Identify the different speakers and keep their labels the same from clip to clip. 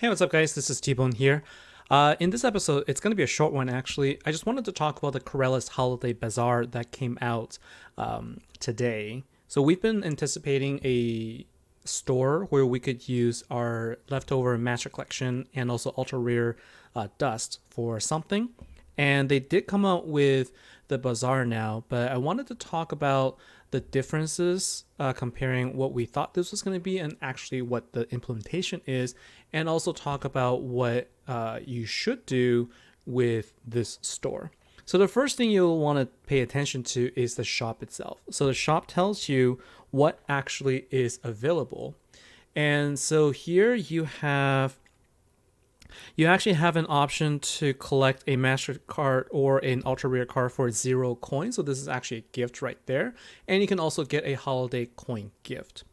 Speaker 1: Hey, what's up, guys? This is T-Bone here. In this episode, it's going to be a short one, actually. I just wanted to talk about the Korelis Holiday Bazaar that came out today. So we've been anticipating a store where we could use our leftover Master Collection and also ultra rare dust for something. And they did come out with the bazaar now, but I wanted to talk about the differences comparing what we thought this was going to be and actually what the implementation is, and also talk about what you should do with this store. So the first thing you'll want to pay attention to is the shop itself. So the shop tells you what actually is available. And so here you actually have an option to collect a master card or an ultra rare card for 0 coins. So this is actually a gift right there. And you can also get a holiday coin gift.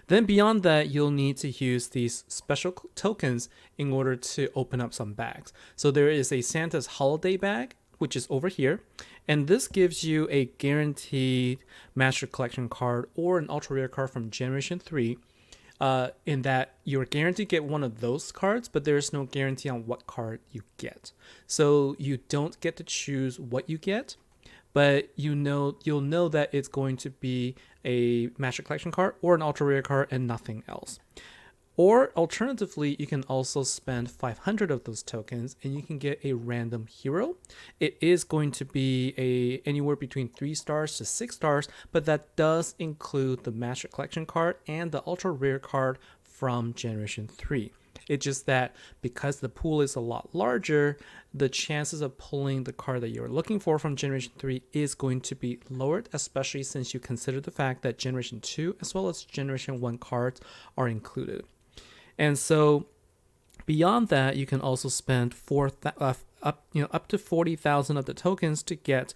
Speaker 1: Then beyond that, you'll need to use these special tokens in order to open up some bags. So there is a Santa's holiday bag, which is over here. And this gives you a guaranteed master collection card or an ultra rare card from Generation 3. In that you're guaranteed to get one of those cards, but there's no guarantee on what card you get. So you don't get to choose what you get, but you'll know that it's going to be a Master Collection card or an ultra rare card and nothing else. Or alternatively, you can also spend 500 of those tokens and you can get a random hero. It is going to be anywhere between 3 stars to 6 stars, but that does include the Master Collection card and the ultra rare card from Generation 3. It's just that because the pool is a lot larger, the chances of pulling the card that you're looking for from Generation 3 is going to be lowered, especially since you consider the fact that Generation 2 as well as Generation 1 cards are included. And so beyond that, you can also spend up to 40,000 of the tokens to get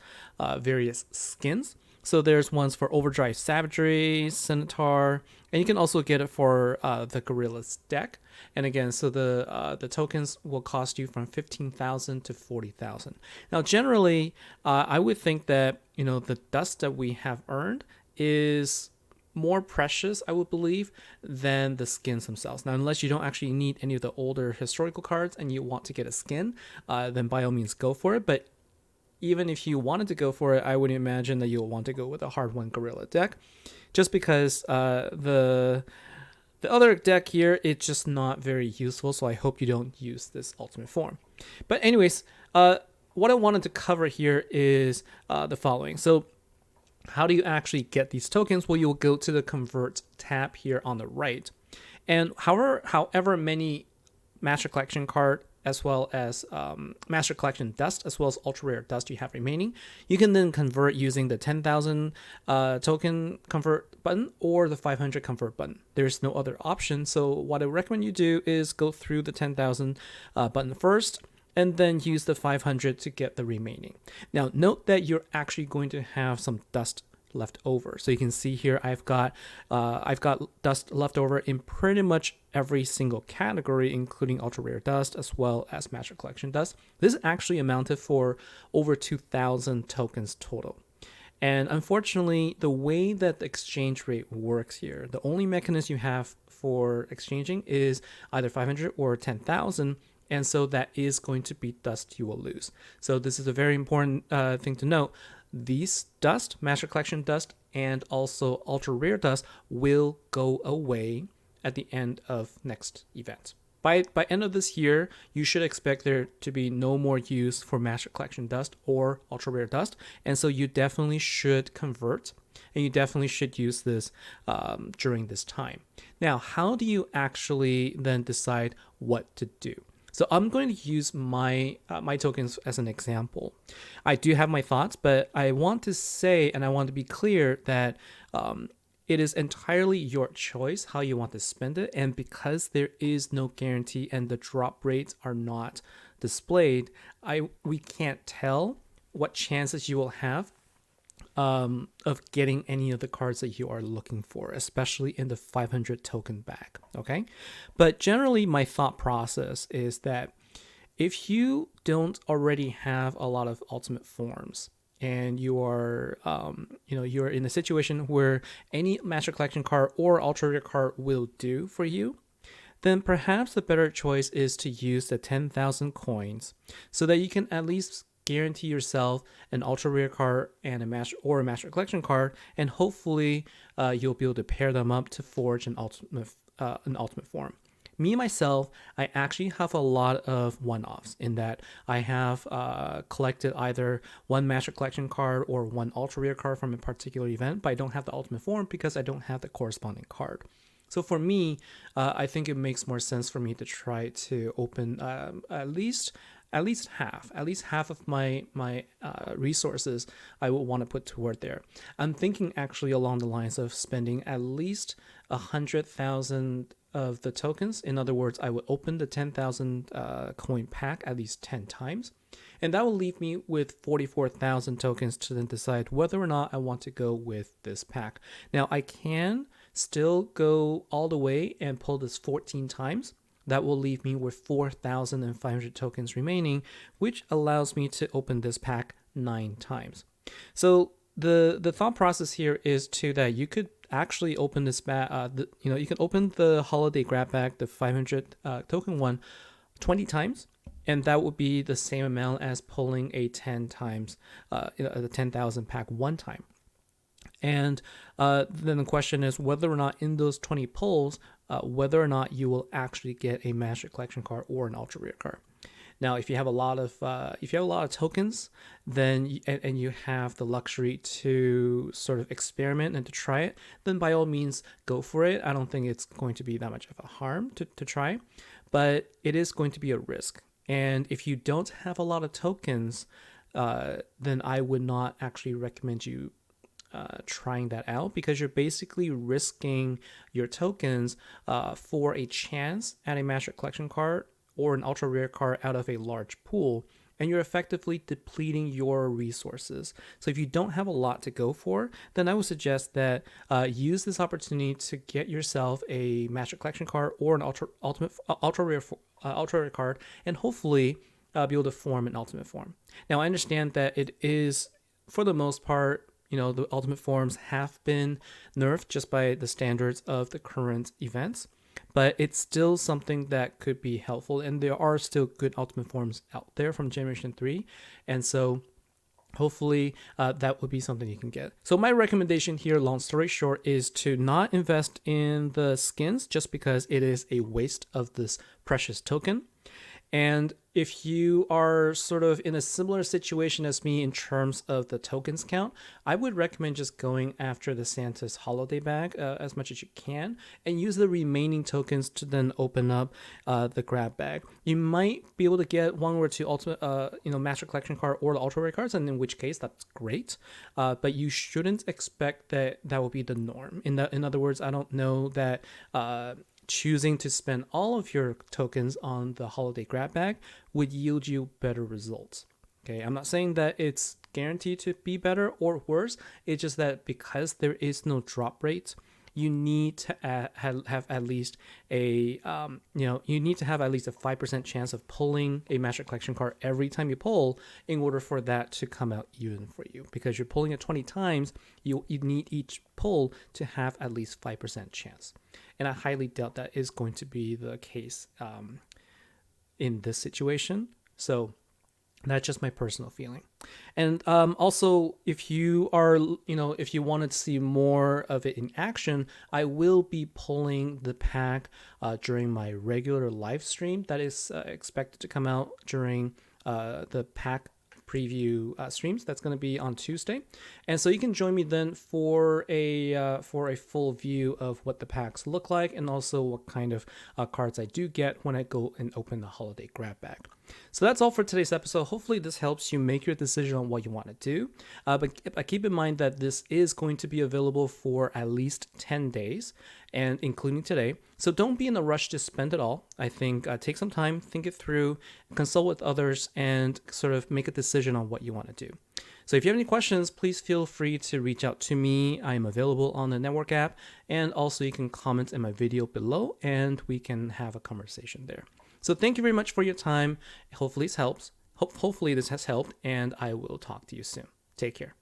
Speaker 1: various skins. So there's ones for Overdrive Savagery, Centaur, and you can also get it for the Korelis deck. And again, so the tokens will cost you from 15,000 to 40,000. Now, generally, I would think that the dust that we have earned is more precious, I would believe, than the skins themselves. Now, unless you don't actually need any of the older historical cards and you want to get a skin, then by all means go for it. But even if you wanted to go for it, I would imagine that you'll want to go with a hard-won Gorilla deck, just because the other deck here, it's just not very useful. So I hope you don't use this ultimate form. But anyways, what I wanted to cover here is the following. So how do you actually get these tokens? Well, you'll go to the Convert tab here on the right. And however many Master Collection card as well as Master Collection dust as well as ultra rare dust you have remaining, you can then convert using the 10,000 token convert button or the 500 convert button. There's no other option. So what I recommend you do is go through the 10,000 button first, and then use the 500 to get the remaining. Now, note that you're actually going to have some dust left over. So you can see here, I've got dust left over in pretty much every single category, including ultra rare dust as well as Master Collection dust. This actually amounted for over 2,000 tokens total. And unfortunately, the way that the exchange rate works here, the only mechanism you have for exchanging is either 500 or 10,000. And so that is going to be dust you will lose. So this is a very important thing to note. These dust, Master Collection dust, and also ultra rare dust will go away at the end of next event. By end of this year, you should expect there to be no more use for Master Collection dust or ultra rare dust. And so you definitely should convert, and you definitely should use this during this time. Now, how do you actually then decide what to do? So I'm going to use my tokens as an example. I do have my thoughts, but I want to say, and I want to be clear that it is entirely your choice how you want to spend it. And because there is no guarantee and the drop rates are not displayed, we can't tell what chances you will have of getting any of the cards that you are looking for, especially in the 500 token bag. Okay, but generally my thought process is that if you don't already have a lot of ultimate forms and you are you're in a situation where any Master Collection card or ultra rare card will do for you, then perhaps the better choice is to use the 10,000 coins so that you can at least guarantee yourself an ultra rare card and a master collection card, and hopefully you'll be able to pair them up to forge an ultimate form. Me myself, I actually have a lot of one-offs in that I have collected either one master collection card or one ultra rare card from a particular event, but I don't have the ultimate form because I don't have the corresponding card. So for me, I think it makes more sense for me to try to open at least half of my resources I would want to put toward there. I'm thinking actually along the lines of spending at least 100,000 of the tokens. In other words, I would open the 10,000 coin pack at least 10 times. And that will leave me with 44,000 tokens to then decide whether or not I want to go with this pack. Now, I can still go all the way and pull this 14 times. That will leave me with 4,500 tokens remaining, which allows me to open this pack 9 times. So the thought process here is that you could actually open this you can open the holiday grab bag, the 500 token one, 20 times, and that would be the same amount as pulling a 10 times the 10,000 pack one time. And then the question is whether or not in those 20 pulls, whether or not you will actually get a master collection card or an ultra rare card. Now, if you have a lot of tokens, then and you have the luxury to sort of experiment and to try it, then by all means go for it. I don't think it's going to be that much of a harm to try, but it is going to be a risk. And if you don't have a lot of tokens, then I would not actually recommend you trying that out, because you're basically risking your tokens for a chance at a master collection card or an ultra rare card out of a large pool, and you're effectively depleting your resources. So if you don't have a lot to go for, then I would suggest that use this opportunity to get yourself a master collection card or an ultra rare card, and hopefully be able to form an ultimate form. Now, I understand that it is, for the most part, the ultimate forms have been nerfed just by the standards of the current events, but it's still something that could be helpful, and there are still good ultimate forms out there from Generation 3, and so hopefully that would be something you can get. So my recommendation here, long story short, is to not invest in the skins just because it is a waste of this precious token. And if you are sort of in a similar situation as me in terms of the tokens count, I would recommend just going after the Santa's holiday bag as much as you can, and use the remaining tokens to then open up the grab bag. You might be able to get one or two ultimate, master collection card or the ultra rare cards, and in which case that's great. But you shouldn't expect that will be the norm. In other words, I don't know that choosing to spend all of your tokens on the holiday grab bag would yield you better results. Okay, I'm not saying that it's guaranteed to be better or worse. It's just that because there is no drop rate, you need to have at least a 5% chance of pulling a master collection card every time you pull in order for that to come out even for you. Because you're pulling it 20 times, you need each pull to have at least 5% chance. And I highly doubt that is going to be the case in this situation. So that's just my personal feeling. And also, if you wanted to see more of it in action, I will be pulling the pack during my regular live stream that is expected to come out during the pack preview streams. That's going to be on Tuesday, and so you can join me then for a full view of what the packs look like, and also what kind of cards I do get when I go and open the holiday grab bag. So that's all for today's episode. Hopefully this helps you make your decision on what you want to do, but keep in mind that this is going to be available for at least 10 days, and including today. So don't be in a rush to spend it all. I think take some time, think it through, consult with others, and sort of make a decision on what you want to do. So if you have any questions, please feel free to reach out to me. I am available on the network app, and also you can comment in my video below and we can have a conversation there. So thank you very much for your time. Hopefully this helps. Hopefully this has helped, and I will talk to you soon. Take care.